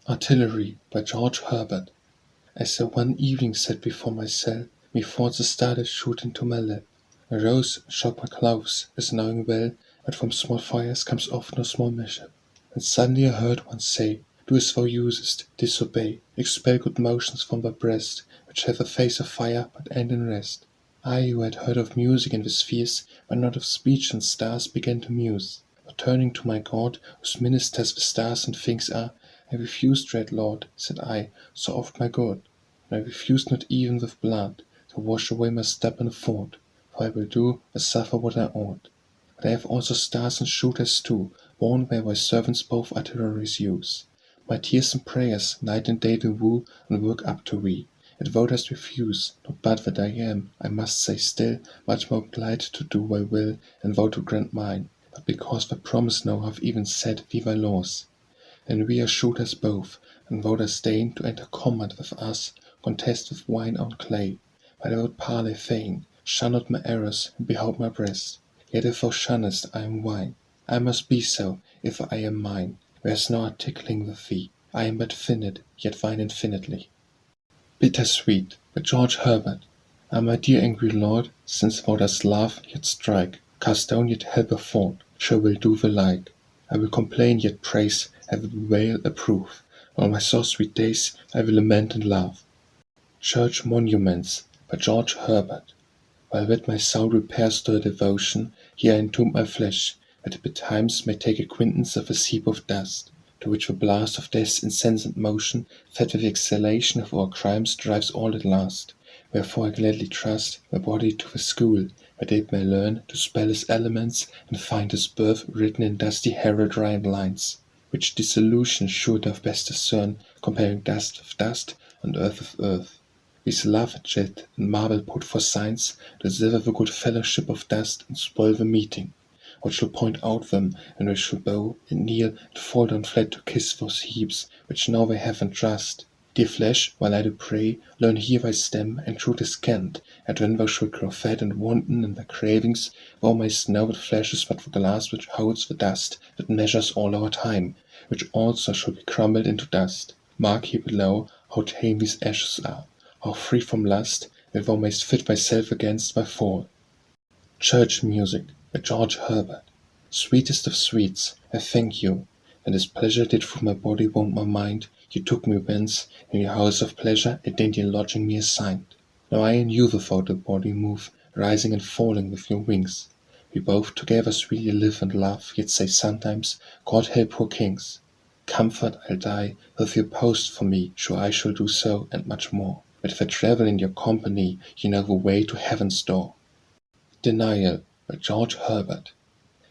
Artillery by George Herbert. As I one evening sat before my cell, methought the started shoot into my lap. I rose, shook my clothes, as knowing well that from small fires comes oft no small mishap. And suddenly I heard one say, "Do as thou usest, disobey, expel good motions from thy breast, which have a face of fire, but end in rest." I, who had heard of music and the spheres, but not of speech and stars, began to muse. But turning to my God, whose ministers the stars and things are, "I refuse, dread Lord," said I, "so oft my good. And I refuse not even with blood to wash away my stubborn thought, for I will do or suffer what I ought. But I have also stars and shooters too, worn where thy servants both artilleries use. My tears and prayers night and day do woo and work up to thee. Yet thou dost refuse, not but that I am, I must say still, much more glad to do thy will, and thou to grant mine, but because thy promise now hath even set thee thy laws. And we are shooters both, and thou dost deign to enter combat with us, contest with wine on clay. But I would parley fain, shun not my errors, and behold my breast. Yet if thou shunnest, I am wine. I must be so, if I am mine. There's no articling with thee. I am but finite, yet thine infinitely. Bittersweet by George Herbert. Ah, my dear angry Lord, since thou dost laugh, yet strike, cast down, yet help a fault, sure will do the like. I will complain, yet praise, I will bewail, approve. All my so sweet days I will lament and laugh. Church Monuments by George Herbert. While that my soul repairs to her devotion, here I entomb my flesh, that it betimes may take acquaintance of a heap of dust, to which the blast of death's incessant motion, fed with the exhalation of our crimes, drives all at last. Wherefore I gladly trust my body to the school, that it may learn to spell its elements, and find its birth written in dusty heraldry lines, which dissolution sure doth best discern, comparing dust with dust, and earth with earth. These love jet and marble put for signs, to sever the good fellowship of dust, and spoil the meeting. What shall point out them, and which shall bow, and kneel, and fall down flat to kiss those heaps, which now they have in trust? Dear flesh, while I do pray, learn here thy stem, and truth is cant, and when thou shalt grow fat and wanton in thy cravings, thou mayst know that flesh is but the glass which holds the dust, that measures all our time, which also shall be crumbled into dust. Mark here below how tame these ashes are, how free from lust, that thou mayst fit thyself against thy fall. Church Music by George Herbert. Sweetest of sweets, I thank you, and as pleasure did through my body wound my mind, you took me thence, in your house of pleasure a dainty lodging me assigned. Now I in you without the body move, rising and falling with your wings. We both together sweetly live and love, yet say sometimes, God help poor kings. Comfort, I'll die, with your post for me, sure I shall do so, and much more. But if I travel in your company, you know the way to heaven's door. Denial by George Herbert.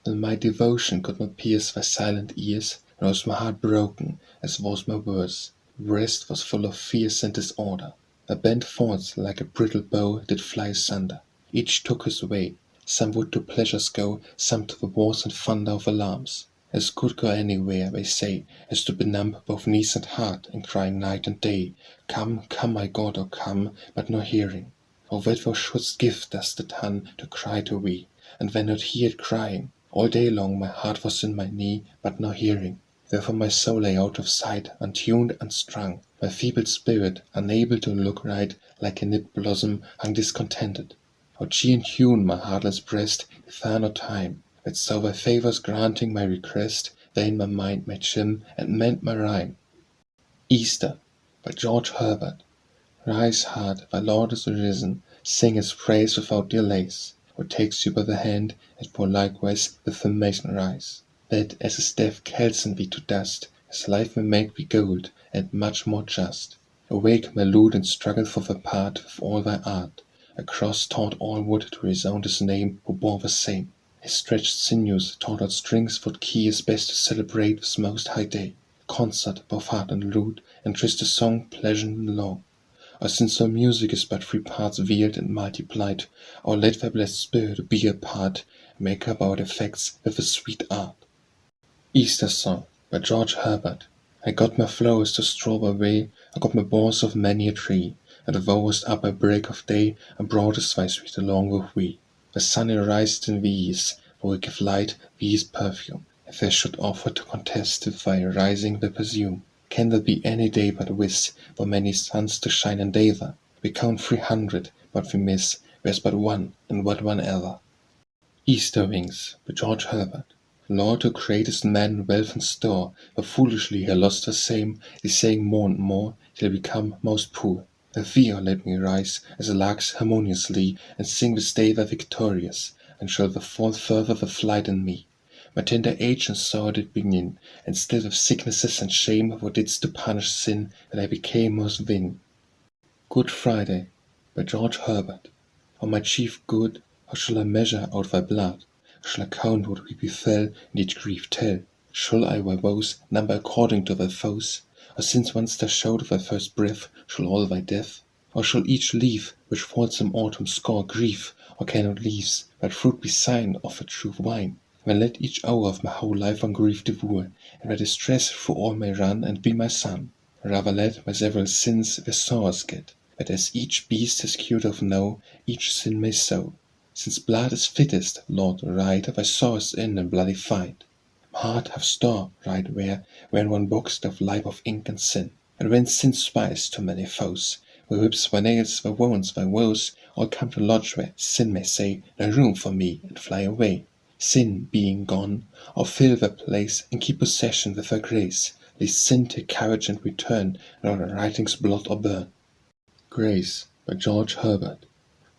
And my devotion could not pierce thy silent ears, nor was my heart broken, as was my verse. The breast was full of fears and disorder. My bent thoughts, like a brittle bow, did fly asunder. Each took his way. Some would to pleasures go, some to the wars and thunder of alarms. As good go anywhere, they say, as to benumb both knees and heart, and crying night and day, "Come, come, my God, oh come," but no hearing. Oh, that thou shouldst give us the tongue to cry to thee, and when not hear it crying. All day long my heart was in my knee, but no hearing. Therefore my soul lay out of sight, untuned, unstrung. My feeble spirit, unable to look right, like a nipped blossom, hung discontented. How cheer and tune my heartless breast, if there no time, that so thy favours granting my request, vain my mind may chim, and mend my rhyme. Easter by George Herbert. Rise, heart, thy Lord is risen, sing his praise without delays. Who takes you by the hand, and pour likewise with the mason rise, that as his death calcine thee to dust, his life may make thee gold, and much more just. Awake, my lute, and struggle for thy part with all thy art. A cross taught all wood to resound his name, who bore the same. His stretched sinews taught all strings what key is best to celebrate this most high day. Concert, both harp and lute, and tryst a song pleasant and long. Or since all music is but three parts veiled and multiplied, or let thy blessed spirit be a part, make up our defects with a sweet art. Easter Song by George Herbert. I got my flowers to straw by way, I got my boughs of many a tree, and thou wast up by break of day, and broughtest thy sweet along with we. The sun arised in these, though it give light, these perfume, if they should offer to contest with thy rising they presume. Can there be any day but wis, for many suns to shine and dather? We count 300, but we miss, there's but one, and what one ever. Easter Wings by George Herbert. Lord, who createst man wealth and store, but foolishly he lost the same, they saying more and more, till we become most poor. With thee, O let me rise, as the larks harmoniously, and sing this day thou victorious, and shall the fall further the flight in me. My tender age and sorrow did begin, and still with sicknesses and shame thou didst to punish sin, that I became most vain. Good Friday by George Herbert. O my chief good, how shall I measure out thy blood? How shall I count what we befell, and each grief tell? Shall I thy woes number according to thy foes? Or since once thou showed thy first breath, shall all thy death? Or shall each leaf which falls in autumn score grief? Or cannot leaves but fruit be sign of a true wine? Then let each hour of my whole life on grief devour, and my distress through all may run and be my sun. Rather let my several sins their sorrows get, but as each beast has cured of now, each sin may sow. Since blood is fittest, Lord, write thy sorrows in and bloody find. My heart hath store, right where in one box doth lie of ink and sin, and when sin's spice to many foes, thy whips, thy nails, thy wounds, thy woes, all come to lodge where sin may say, no room for me, and fly away. Sin being gone, I'll fill the place, and keep possession with thy grace, lest sin take courage and return, and all the writing's blot or burn. Grace by George Herbert.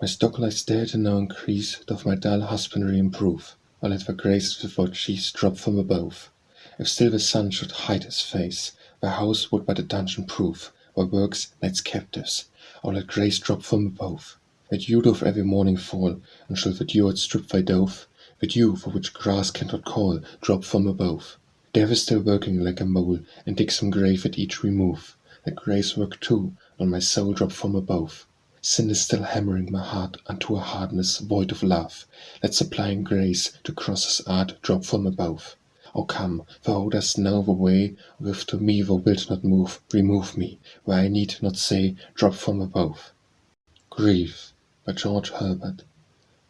My stock lies dead and no increase doth my dull husbandry improve, or let the grace without cheese drop from above. If still the sun should hide his face, thy house would but a dungeon prove, where works night's captives, or let grace drop from above. The dew doth every morning fall, and shall the dew outstrip thy dove? The dew for which grass cannot call, drop from above. Death is still working like a mole, and digs some grave at each remove. Let grace work too, and my soul drop from above. Sin is still hammering my heart unto a hardness void of love. Let supplying grace to cross his art drop from above. O come, thou dost know the way, with to me thou wilt not move, remove me, where I need not say, drop from above. Grief by George Herbert.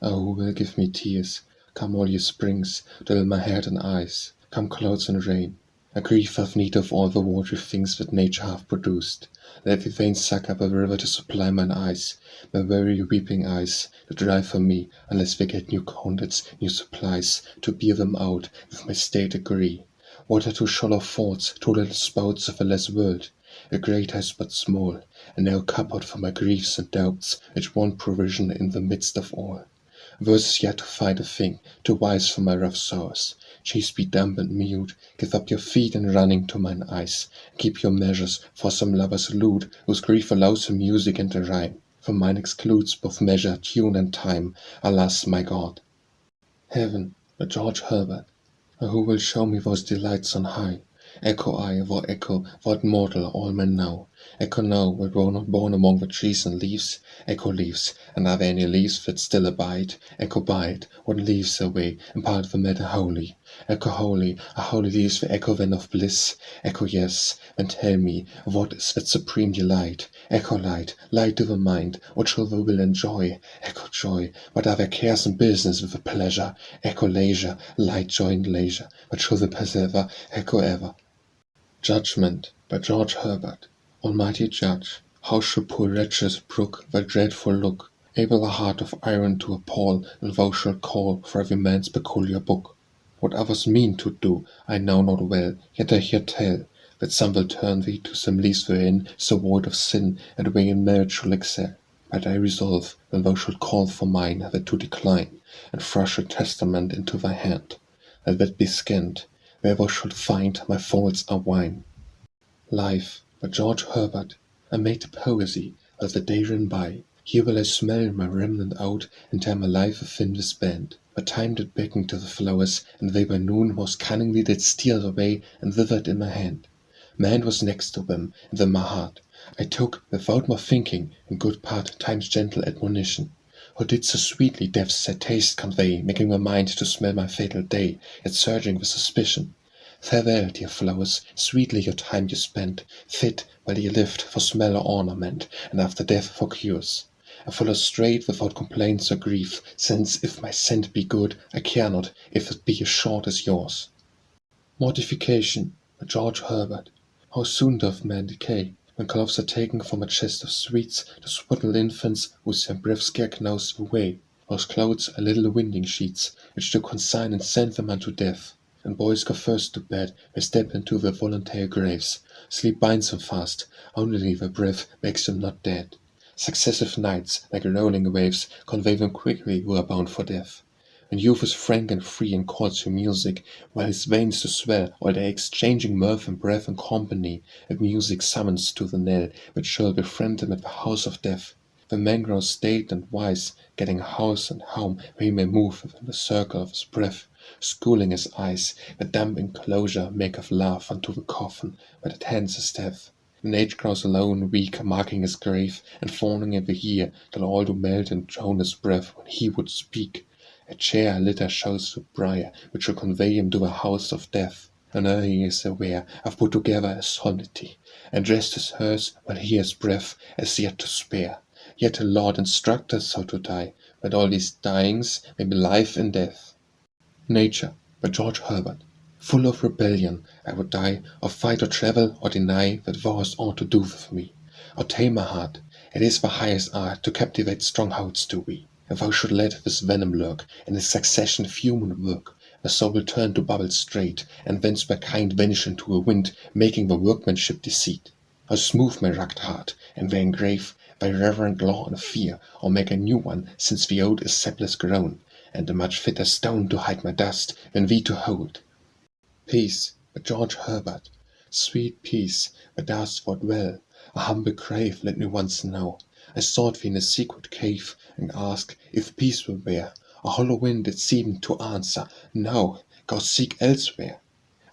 Oh, who will give me tears? Come all ye springs, to fill my head and eyes. Come clouds and rain. A grief hath need of all the watery things that nature hath produced. Let every vein suck up a river to supply mine eyes, my weary weeping eyes, to dry for me, unless they get new contents, new supplies, to bear them out, with my state agree. Water too shallow thoughts, too little spouts of a less world. A great eyes but small, and no cupboard for my griefs and doubts, which want provision in the midst of all. Verses yet to fight a thing, too wise for my rough sorrows. Cheese be dumb and mute, give up your feet and running to mine eyes, and keep your measures for some lover's lute, whose grief allows him music and a rhyme, for mine excludes both measure, tune, and time, alas, my God. Heaven by George Herbert. Oh, who will show me those delights on high? Echo I, thou echo, thou mortal, all men know. Echo now, that thou not born among the trees and leaves. Echo leaves, and are there any leaves that still abide? Echo bide, what leaves away, impart the matter wholly. Echo holy, are holy leaves the echo then of bliss? Echo yes, then tell me, what is that supreme delight? Echo light, light to the mind, what shall the will enjoy? Echo joy, what are their cares and business with the pleasure? Echo leisure, light, joy, and leisure, what shall they persever? Echo ever. Judgement by George Herbert. Almighty Judge, how shall poor wretches brook thy dreadful look, able a heart of iron to appall, and thou shalt call for every man's peculiar book? What others mean to do, I know not well, yet I hear tell, that some will turn thee to some leaves wherein, so void of sin, and way in merit shall excel. But I resolve, when thou shalt call for mine, that to decline, and thrust a testament into thy hand, that be scant, where thou shalt find my faults are wine. Life by George Herbert. I made the poesy, while the day ran by. Here will I smell my remnant out, and tear my life within this band. But time did beckon to the flowers, and they by noon most cunningly did steal away, and withered in my hand. My hand was next to them, and then my heart. I took, without more thinking, in good part time's gentle admonition. Who did so sweetly death's sad taste convey, making my mind to smell my fatal day, yet surging with suspicion. Farewell, dear flowers, sweetly your time you spent, fit, while ye lived, for smell or ornament, and after death for cures. I follow straight without complaints or grief, since if my scent be good, I care not if it be as short as yours. Mortification by George Herbert. How soon doth man decay, when cloves are taken from a chest of sweets, to swaddle infants whose their breath scarce knows the way. Those clothes are little winding sheets, which do consign and send them unto death. And boys go first to bed, they step into their voluntary graves. Sleep binds them fast, only their breath makes them not dead. Successive nights, like rolling waves, convey them quickly who are bound for death. When youth is frank and free and calls to music, while his veins do swell, while they exchanging mirth and breath and company, and music summons to the knell, which shall befriend him at the house of death. The man grows staid and wise, getting a house and home where he may move within the circle of his breath, schooling his eyes, the damp enclosure maketh laugh unto the coffin, where it hands his death. When age grows alone, weak, marking his grave, and falling in the year, till all do melt and drown his breath when he would speak. A chair litter shows the briar, which will convey him to the house of death. And ere he is aware, I've put together a solemnity, and dressed as hers, while he has breath, as yet to spare. Yet the Lord instruct us so to die, that all these dyings may be life in death. Nature, by George Herbert. Full of rebellion, I would die, or fight or travel, or deny that thou hast aught to do with me, or tame my heart. It is the highest art to captivate strongholds to we. If thou should let this venom lurk, in its succession of human work, the soul will turn to bubbles straight, and thence by kind vanish into a wind, making the workmanship deceit. Or smooth my rugged heart, and there engrave thy reverent law and fear, or make a new one, since the old is sapless grown, and a much fitter stone to hide my dust, than thee to hold. Peace, by George Herbert. Sweet peace, that dost wot well, a humble grave let me once know. I sought thee in a secret cave, and asked if peace were there. A hollow wind it seemed to answer, No, go seek elsewhere.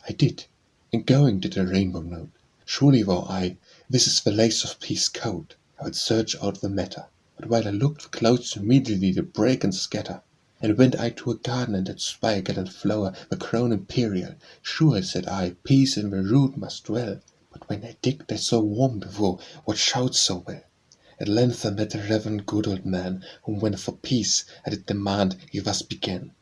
I did, and going did a rainbow note. Surely thou I, this is the lace of peace code. I would search out the matter, but while I looked, the clouds immediately did break and scatter. And went I to a garden, and did spy a gallant flower, the crown imperial. Sure, said I, peace in the root must dwell. But when I digged, I saw warm before, what shouts so well. At length I met a reverend good old man, whom when for peace I did demand, he thus began.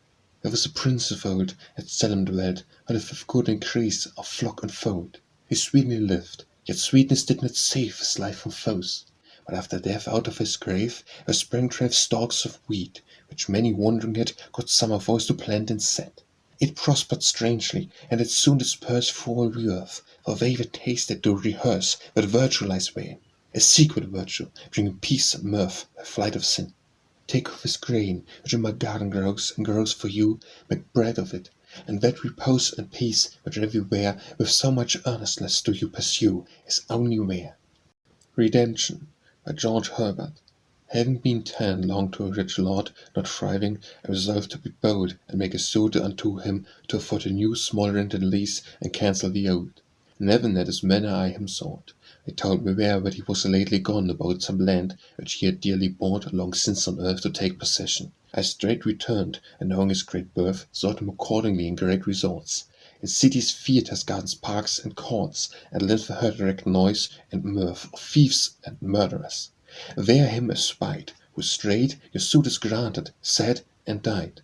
There was a prince of old, that seldom dwelt, but if with good increase of flock and fold. He sweetly lived, yet sweetness did not save his life from foes. But after death out of his grave, there sprang 12 stalks of wheat, which many wondering at, got summer voice to plant and set. It prospered strangely, and it soon dispersed through all the earth, for they that taste it do rehearse that virtue lies therein, a secret virtue, bringing peace and mirth by flight of sin. Take of this grain, which in my garden grows, and grows for you, make bread of it, and that repose and peace, which everywhere, with so much earnestness do you pursue, is only there. Redemption, by George Herbert. Having been turned long to a rich lord, not thriving, I resolved to be bold, and make a suit unto him to afford a new small rented lease, and cancel the old. Never in this manner I him sought. He told me where that he was lately gone about some land, which he had dearly bought long since on earth to take possession. I straight returned, and knowing his great birth, sought him accordingly in great resorts. In cities, theatres, gardens, parks, and courts, at length I heard direct noise and mirth of thieves and murderers. There him espied, who straight, your suit is granted, said, and died.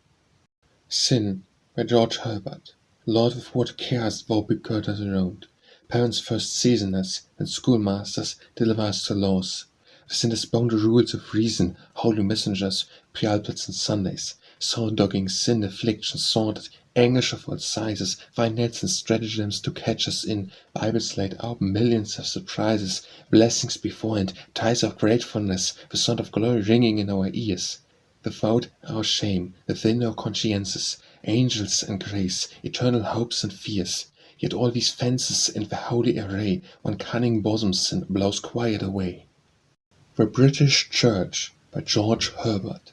Sin, by George Herbert. Lord, with what cares thou begirt us around. Parents first seasoners, and schoolmasters deliver us to laws. Within this bound the rules of reason, holy messengers, pre-alberts and Sundays, soul-dogging sin, affliction, sordid, anguish of all sizes, find nets and stratagems to catch us in, Bibles laid out, millions of surprises, blessings beforehand, ties of gratefulness, the sound of glory ringing in our ears. Without our shame, within our consciences, angels and grace, eternal hopes and fears. Yet all these fences in the holy array, one cunning bosom sin blows quiet away. The British Church, by George Herbert.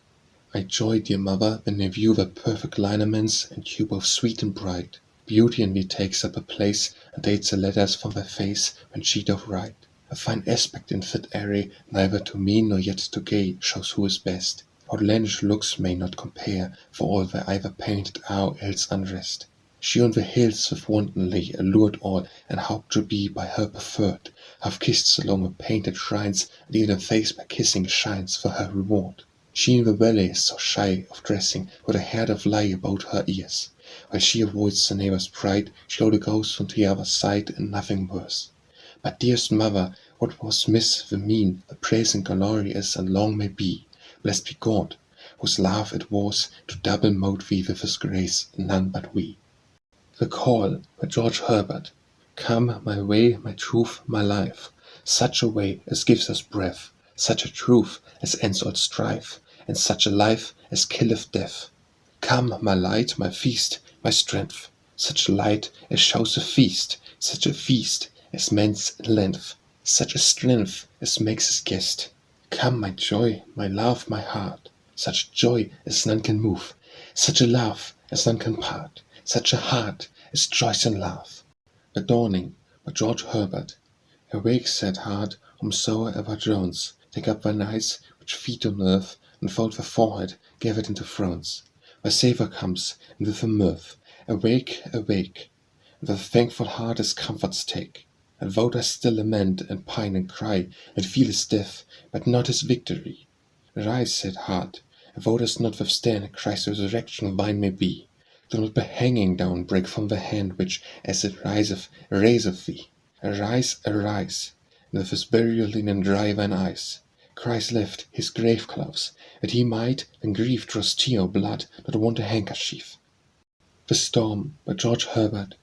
I joy, dear mother, when I view the perfect lineaments, and you both sweet and bright. Beauty in thee takes up a place, and dates the letters from thy face when she doth write. A fine aspect in fit array, neither to mean nor yet to gay, shows who is best. Outlandish looks may not compare, for all they either painted are or else undressed. She on the hills with wantonly allured all, and hoped to be by her preferred, have kissed along the painted shrines, and even face by kissing shines for her reward. She in the valley is so shy of dressing, with a hair of lie about her ears. While she avoids the neighbor's pride, she only goes on the other side, and nothing worse. But dearest mother, what was miss the mean, the praise and glory is and long may be. Blessed be God, whose love it was to double mote thee with his grace, none but we. The Call by George Herbert. Come my way, my truth, my life, such a way as gives us breath, such a truth as ends all strife, and such a life as killeth death. Come my light, my feast, my strength, such a light as shows a feast, such a feast as mends in length, such a strength as makes us guest. Come my joy, my love, my heart, such joy as none can move, such a love as none can part, such a heart as joys in love. The Dawning by George Herbert. Awake, sad heart, whomsoever drones, take up thine eyes, which feed on earth, and fold thy forehead, give it into thrones. Thy Saviour comes, and with a mirth. Awake, awake, and the thankful heart his comforts take. And thou dost still lament, and pine, and cry, and feel his death, but not his victory. Rise, sad heart, and thou dost not withstand Christ's resurrection thine may be. Do not by hanging down break from the hand which, as it riseth, raiseth thee. Arise, arise, and with his burial linen dry thine eyes. Christ left his grave clothes, that he might, in grief draws tear or blood, not want a handkerchief. The Storm by George Herbert.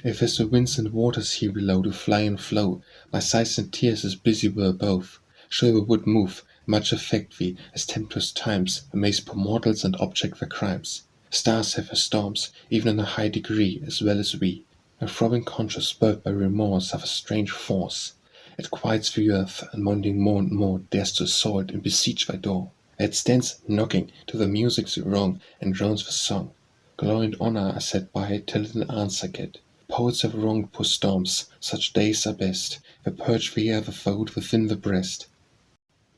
If as the winds and waters here below do fly and flow, my sighs and tears as busy were both, sure would move, much affect thee, as tempestuous times amaze poor mortals and object their crimes. Stars have their storms, even in a high degree, as well as we. A throbbing conscience spurred by remorse of a strange force. It quiets the earth, and mounting more and more dares to assault and besiege thy door. It stands knocking to the music's wrong, and drones the song. Glory and honor are set by till it an answer get. Poets have wronged poor storms, such days are best. They purge the air the fold within the breast.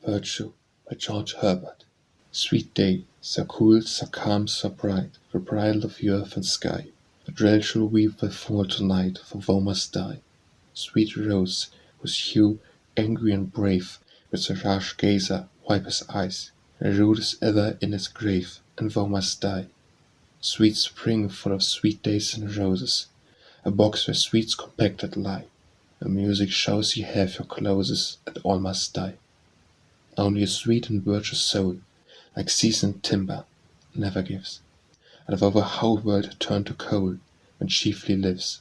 Virtue by George Herbert. Sweet day, so cool, so calm, so bright, the bridal of the earth and sky. The dread shall weep thy fall tonight, for thou must die. Sweet rose, whose hue, angry and brave, with the rash gazer wipe his eyes. The root is ever in its grave, and thou must die. Sweet spring, full of sweet days and roses, a box where sweets compacted lie. The music shows ye have your closes, and all must die. Only a sweet and virtuous soul, like seasoned timber, never gives, and though the whole world turn to coal, when chiefly lives.